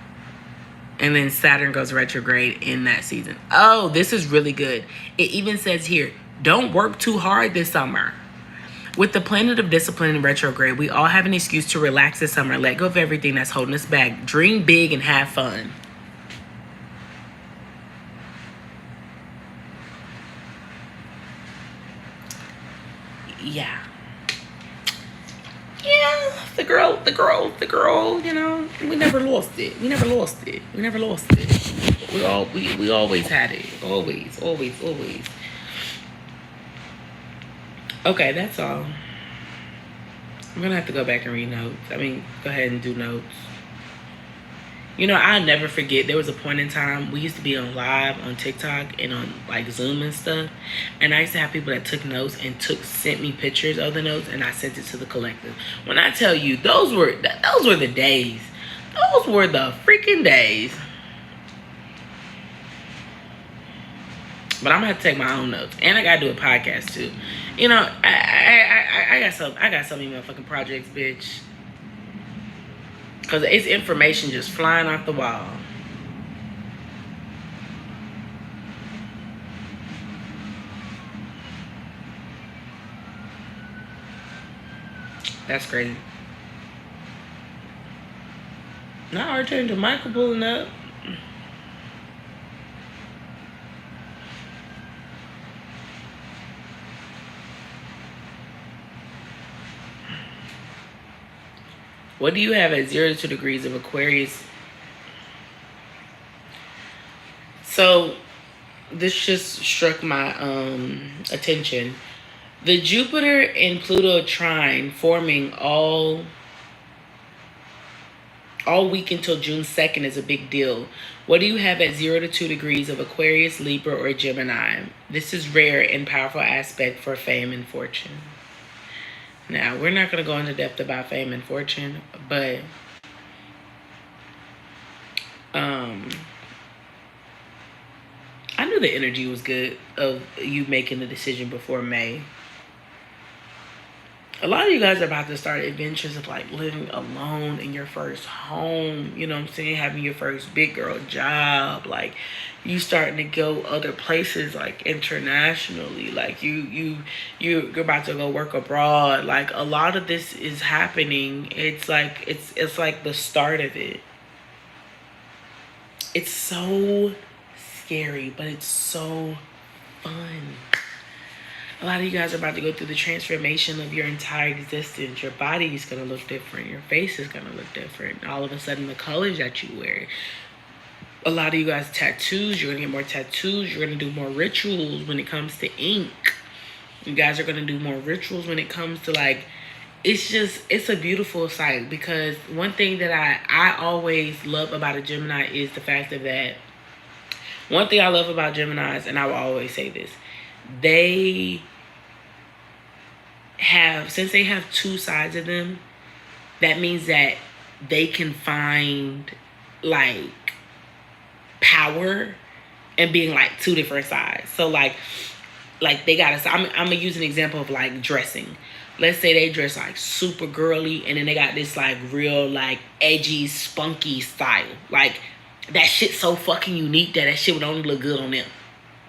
And then Saturn goes retrograde in that season. Oh, this is really good. It even says here, don't work too hard this summer. With the planet of discipline in retrograde, we all have an excuse to relax this summer, let go of everything that's holding us back, dream big, and have fun. Yeah, the girl, you know, we never lost it. We always had it. Always. Okay, that's all. I'm gonna have to go back and read notes. Go ahead and do notes. You know, I'll never forget, there was a point in time, we used to be on live on TikTok and on like Zoom and stuff. And I used to have people that took notes and sent me pictures of the notes, and I sent it to the collective. When I tell you, those were the days. Those were the freaking days. But I'm gonna have to take my own notes. And I gotta do a podcast too. You know, I got so many motherfucking projects, bitch. Because it's information just flying off the wall. That's crazy. Now Archangel Michael pulling up. What do you have at 0 to 2 degrees of Aquarius? So this just struck my attention. The Jupiter and Pluto trine forming all week until June 2nd is a big deal. What do you have at 0 to 2 degrees of Aquarius, Libra, or Gemini? This is rare and powerful aspect for fame and fortune. Now, we're not going to go into depth about fame and fortune, but I knew the energy was good of you making the decision before May. A lot of you guys are about to start adventures of like living alone in your first home, you know what I'm saying? Having your first big girl job, like you starting to go other places, like internationally, like you're about to go work abroad. Like a lot of this is happening. It's like the start of it. It's so scary, but it's so fun. A lot of you guys are about to go through the transformation of your entire existence. Your body is going to look different. Your face is going to look different. All of a sudden, the colors that you wear. A lot of you guys, tattoos. You're going to get more tattoos. You're going to do more rituals when it comes to ink. You guys are going to do more rituals when it comes to like, it's a beautiful sight. Because one thing that I always love about a Gemini is the fact that one thing I love about Geminis, and I will always say this, since they have two sides of them, that means that they can find like power and being like two different sides. So like they gotta, I'm gonna use an example of like dressing. Let's say they dress like super girly and then they got this like real like edgy spunky style. Like that shit's so fucking unique that shit would only look good on them.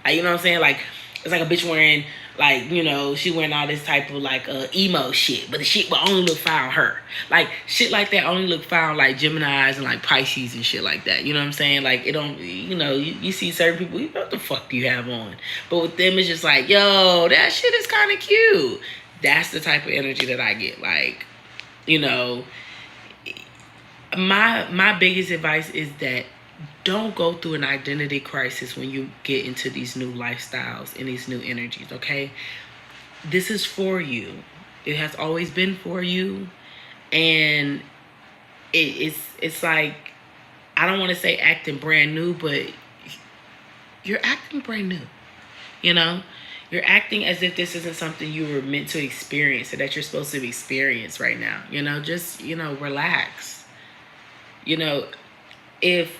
Like, you know what I'm saying? Like it's like a bitch wearing like, you know, she wearing all this type of like emo shit, but the shit will only look fine on her. Like shit like that only look fine on like Geminis and like Pisces and shit like that. You know what I'm saying? Like it don't, you know, you see certain people, you know what the fuck do you have on? But with them it's just like, yo, that shit is kind of cute. That's the type of energy that I get. Like, you know, my biggest advice is that don't go through an identity crisis when you get into these new lifestyles and these new energies, okay? This is for you. It has always been for you. And it's like, I don't want to say acting brand new, but you're acting brand new, you know? You're acting as if this isn't something you were meant to experience or that you're supposed to experience right now. You know, just, you know, relax. You know, if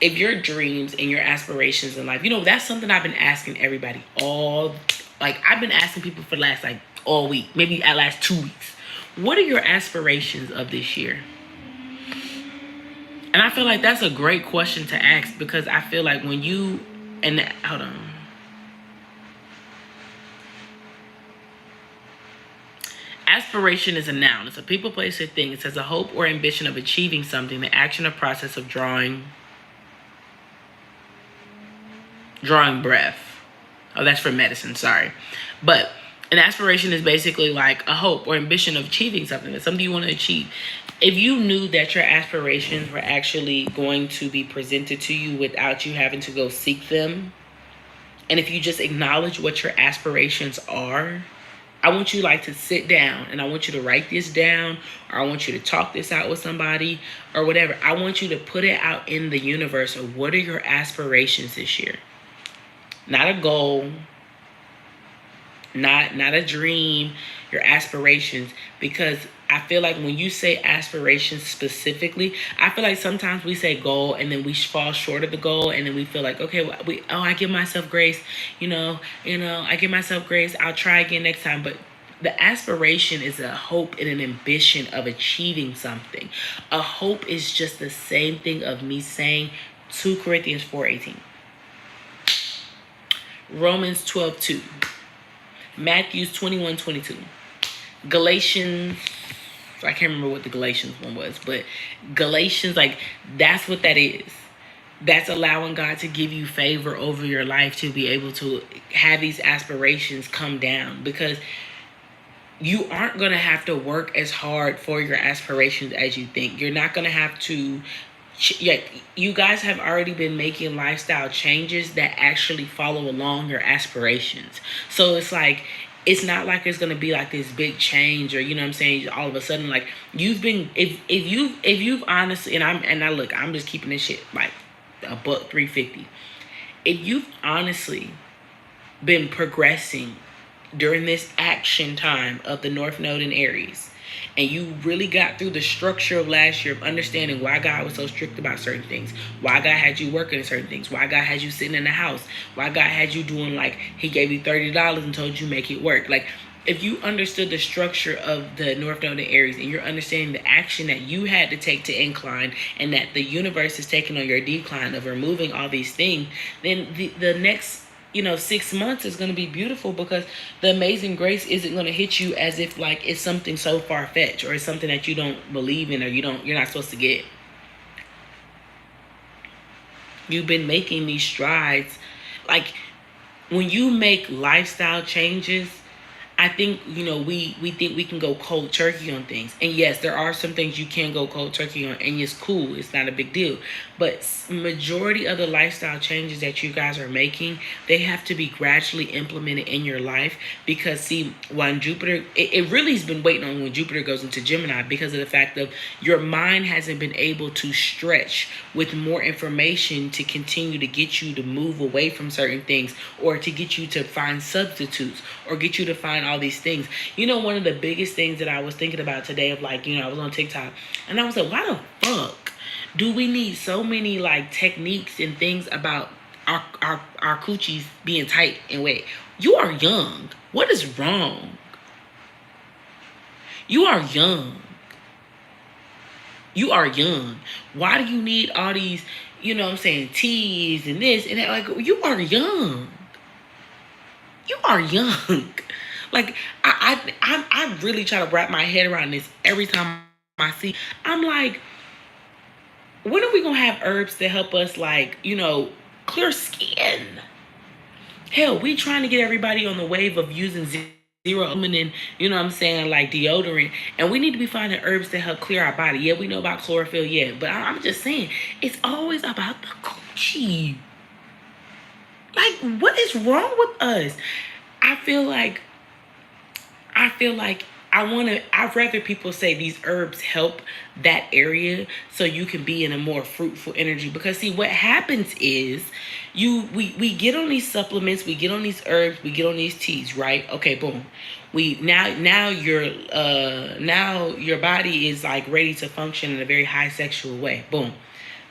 your dreams and your aspirations in life, you know, that's something I've been asking everybody I've been asking people for the last like all week, maybe at last 2 weeks. What are your aspirations of this year? And I feel like that's a great question to ask because I feel like when you, hold on. Aspiration is a noun. It's a people, place, or thing. It says a hope or ambition of achieving something, the action or process of drawing breath. Oh, that's for medicine, sorry. But an aspiration is basically like a hope or ambition of achieving something. It's something you want to achieve. If you knew that your aspirations were actually going to be presented to you without you having to go seek them, and if you just acknowledge what your aspirations are, I want you like to sit down and I want you to write this down, or I want you to talk this out with somebody or whatever. I want you to put it out in the universe of what are your aspirations this year? Not a goal, not a dream, your aspirations. Because I feel like when you say aspirations specifically, I feel like sometimes we say goal and then we fall short of the goal, and then we feel like, okay, I give myself grace, you know, I give myself grace, I'll try again next time. But the aspiration is a hope and an ambition of achieving something. A hope is just the same thing of me saying 2 Corinthians 4:18. Romans 12:2. Matthew 21:22. Galatians, I can't remember what the Galatians one was, but Galatians, like, that's what that is. That's allowing God to give you favor over your life to be able to have these aspirations come down, because you aren't going to have to work as hard for your aspirations as you think. You're not going to have to. Yeah, you guys have already been making lifestyle changes that actually follow along your aspirations. So it's like, it's not like it's gonna be like this big change, or you know what I'm saying, all of a sudden, like, you've been, if you've honestly, and I look, I'm just keeping this shit like a buck 350. If you've honestly been progressing during this action time of the North Node in Aries, and you really got through the structure of last year of understanding why God was so strict about certain things, why God had you working certain things, why God had you sitting in the house, why God had you doing, like, he gave you $30 and told you make it work. Like, if you understood the structure of the North Node in Aries, and you're understanding the action that you had to take to incline, and that the universe is taking on your decline of removing all these things, then the next 6 months is going to be beautiful, because the amazing grace isn't going to hit you as if like it's something so far-fetched, or it's something that you don't believe in, or you're not supposed to get. You've been making these strides. Like, when you make lifestyle changes, I think, we think we can go cold turkey on things. And yes, there are some things you can go cold turkey on, and it's cool. It's not a big deal. But majority of the lifestyle changes that you guys are making, they have to be gradually implemented in your life. Because, see, when Jupiter, it really has been waiting on when Jupiter goes into Gemini, because of the fact of your mind hasn't been able to stretch with more information to continue to get you to move away from certain things, or to get you to find substitutes, or get you to find all these things. One of the biggest things that I was thinking about today, of like, I was on TikTok, and I was like, why the fuck do we need so many like techniques and things about our coochies being tight and wet? You are young. What is wrong? You are young. You are young. Why do you need all these, teas and this and that? Like, you are young. You are young. Like, I really try to wrap my head around this every time I see. I'm like, when are we gonna have herbs to help us, like, clear skin? Hell, we trying to get everybody on the wave of using zero feminine, like deodorant, and we need to be finding herbs to help clear our body. Yeah, we know about chlorophyll, yeah, but I'm just saying, it's always about the coochie. Like, what is wrong with us? I feel like I'd rather people say these herbs help that area, so you can be in a more fruitful energy. Because, see, what happens is we get on these supplements, we get on these herbs, we get on these teas, right? Okay, boom. Now your body is like ready to function in a very high sexual way. Boom.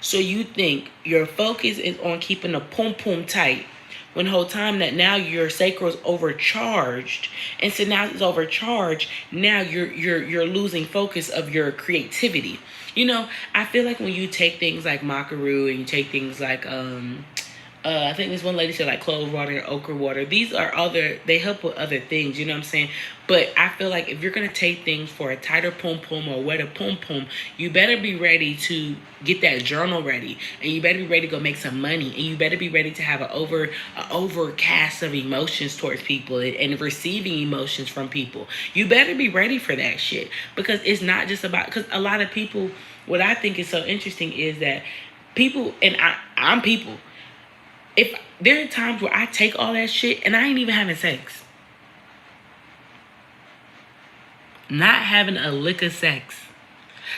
So you think your focus is on keeping the pum pum tight, when the whole time that now your sacral is overcharged, and so now it's overcharged, now you're losing focus of your creativity. I feel like when you take things like macaroon, and you take things like I think this one lady said like clove water and okra water. These are they help with other things, you know what I'm saying? But I feel like if you're going to take things for a tighter pum pum or wetter pum pum, you better be ready to get that journal ready. And you better be ready to go make some money. And you better be ready to have an overcast of emotions towards people, and receiving emotions from people. You better be ready for that shit. Because it's not just about, because a lot of people, what I think is so interesting is that people, and I'm people, if there are times where I take all that shit and I ain't even having sex. Not having a lick of sex.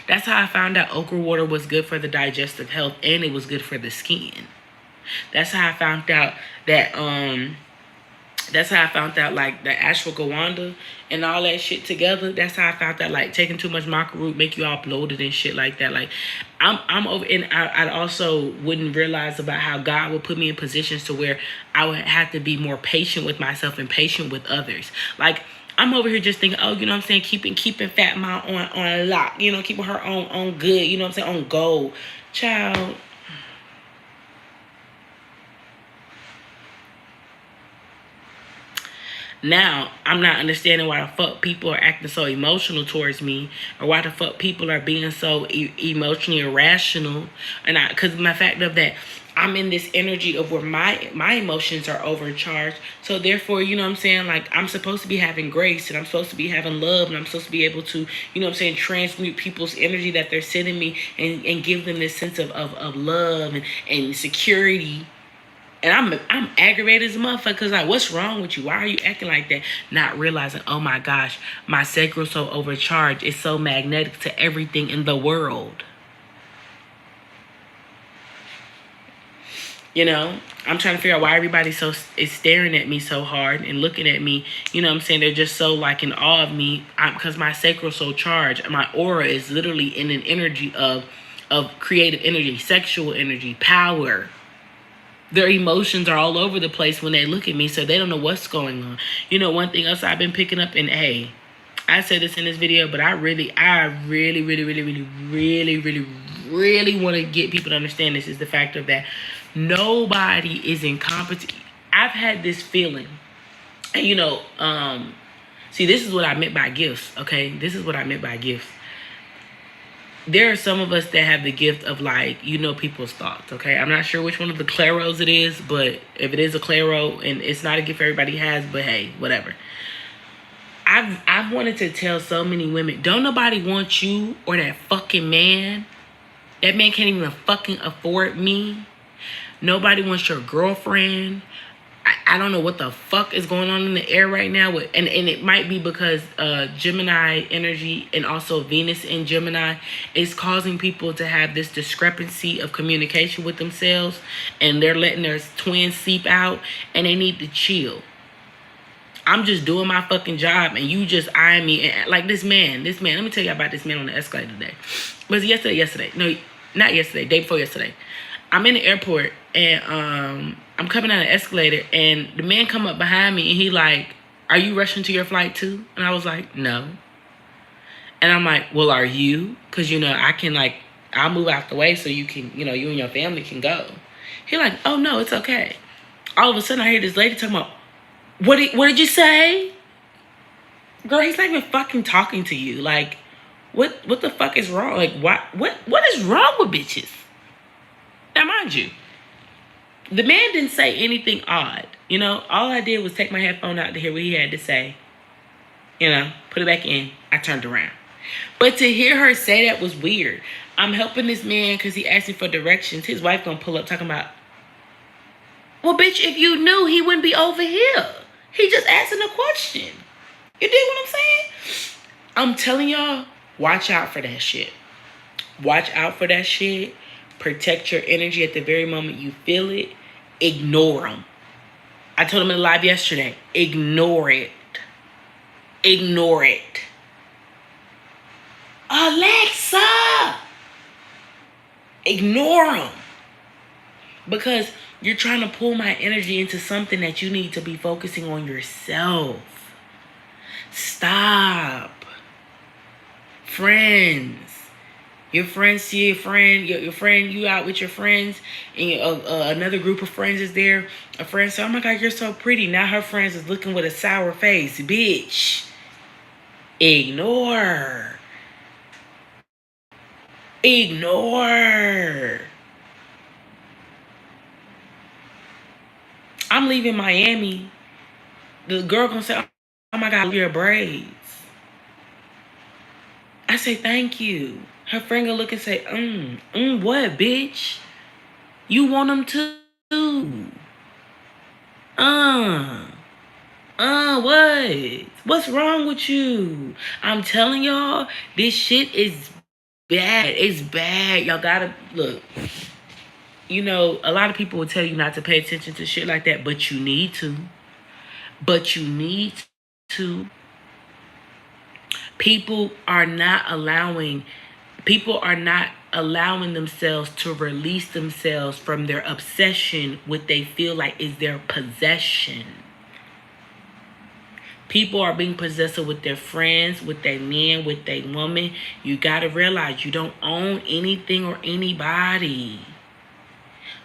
That's how I found out okra water was good for the digestive health, and it was good for the skin. That's how I found out that like the ashwagandha and all that shit together. That's how I found out like taking too much maca root make you all bloated and shit like that. Like I'm over, and I also wouldn't realize about how God would put me in positions to where I would have to be more patient with myself and patient with others. Like, I'm over here just thinking, oh, you know what I'm saying, keeping Fat Mom on lock, keeping her on good, you know what I'm saying, on gold. Child, Now, I'm not understanding why the fuck people are acting so emotional towards me, or why the fuck people are being so emotionally irrational. And because my fact of that, I'm in this energy of where my emotions are overcharged. So therefore, you know what I'm saying? Like, I'm supposed to be having grace, and I'm supposed to be having love, and I'm supposed to be able to, you know what I'm saying, transmute people's energy that they're sending me, and give them this sense of love and security. And I'm aggravated as a motherfucker, because like, what's wrong with you? Why are you acting like that? Not realizing, oh my gosh, my sacral so overcharged. It's so magnetic to everything in the world. You know, I'm trying to figure out why everybody is staring at me so hard and looking at me. You know what I'm saying? They're just so like in awe of me, because my sacral so charged. My aura is literally in an energy of creative energy, sexual energy, power. Their emotions are all over the place when they look at me, so they don't know what's going on. You know, one thing else I've been picking up, and hey, I said this in this video, but I really want to get people to understand this, is the fact of that nobody is incompetent. I've had this feeling, and you know, see, this is what I meant by gifts, okay? This is what I meant by gifts. There are some of us that have the gift of, like, you know, people's thoughts, okay? I'm not sure which one of the claros it is, but if it is a claro, and it's not a gift everybody has, but hey, whatever. I've wanted to tell so many women, don't nobody want you or that fucking man. That man can't even fucking afford me. Nobody wants your girlfriend. I don't know what the fuck is going on in the air right now. And it might be because Gemini energy and also Venus in Gemini is causing people to have this discrepancy of communication with themselves. And they're letting their twins seep out. And they need to chill. I'm just doing my fucking job, and you just eyeing me. And like this man. Let me tell you about this man on the escalator today. Was it yesterday? No, not yesterday. Day before yesterday. I'm in the airport, and I'm coming down the escalator, and the man come up behind me, and he like, are you rushing to your flight too? And I was like, no. And I'm like, well, are you? Because, you know, I can, like, I'll move out the way so you can, you know, you and your family can go. He like, oh, no, it's okay. All of a sudden, I hear this lady talking about, what did you say? Girl, he's not even fucking talking to you. Like, what the fuck is wrong? Like, what is wrong with bitches? Now, mind you, the man didn't say anything odd. You know, all I did was take my headphone out to hear what he had to say. You know, put it back in. I turned around. But to hear her say that was weird. I'm helping this man because he asked me for directions. His wife gonna pull up talking about, well, bitch, if you knew, he wouldn't be over here. He just asking a question. You dig what I'm saying? I'm telling y'all, watch out for that shit. Watch out for that shit. Protect your energy at the very moment you feel it. Ignore them. I told him in live yesterday, ignore it. Ignore it. Alexa! Ignore them. Because you're trying to pull my energy into something that you need to be focusing on yourself. Stop. Friends. Your friends see your friend, your friend, you out with your friends, and another group of friends is there. A friend said, oh my God, you're so pretty. Now her friends is looking with a sour face. Bitch. Ignore. Ignore. I'm leaving Miami. The girl gonna say, oh my God, your braids. I say, thank you. Her friend gonna look and say, what, bitch? You want them too? What? What's wrong with you? I'm telling y'all, this shit is bad. It's bad. Y'all gotta, look. You know, a lot of people will tell you not to pay attention to shit like that, but you need to. But you need to. People are not allowing themselves to release themselves from their obsession, what they feel like is their possession. People are being possessive with their friends, with their men, with their woman. You got to realize you don't own anything or anybody.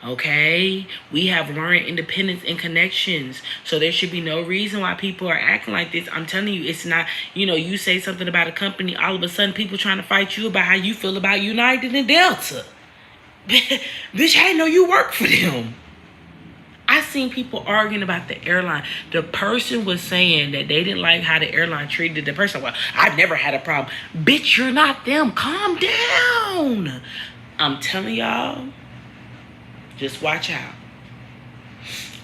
Okay? We have learned independence and connections. So there should be no reason why people are acting like this. I'm telling you, it's not, you say something about a company, all of a sudden people trying to fight you about how you feel about United and Delta. Bitch, I didn't know you worked for them. I seen people arguing about the airline. The person was saying that they didn't like how the airline treated the person. Well, I've never had a problem. Bitch, you're not them. Calm down. I'm telling y'all, just watch out.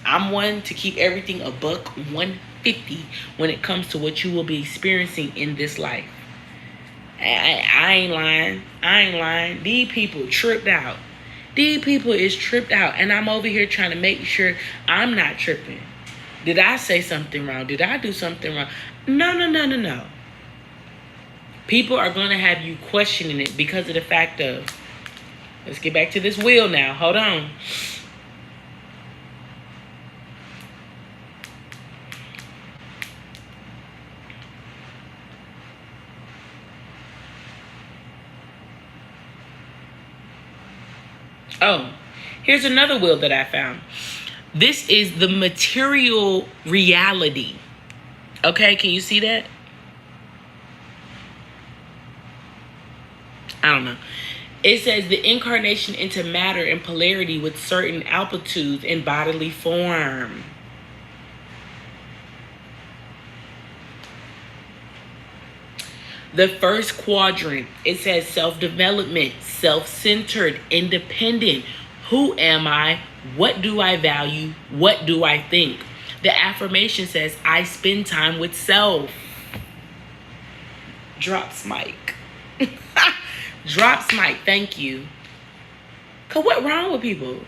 I'm one to keep everything a buck 150 when it comes to what you will be experiencing in this life. I ain't lying. I ain't lying. These people tripped out. These people is tripped out. And I'm over here trying to make sure I'm not tripping. Did I say something wrong? Did I do something wrong? No. People are going to have you questioning it because of the fact of, let's get back to this wheel now. Hold on. Oh, here's another wheel that I found. This is the material reality. Okay, can you see that? I don't know. It says the incarnation into matter and polarity with certain amplitudes in bodily form. The first quadrant, it says self-development, self-centered, independent. Who am I? What do I value? What do I think? The affirmation says, I spend time with self. Drops mic. Drops mic, thank you. Cause what wrong with people?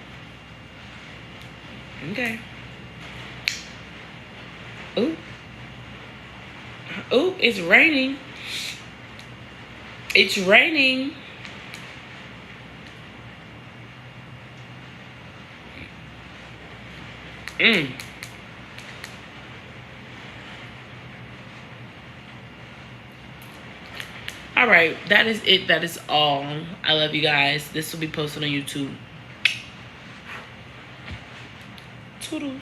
Okay. Ooh, it's raining. It's raining. All right, that is it. That is all. I love you guys. This will be posted on YouTube. Toodles.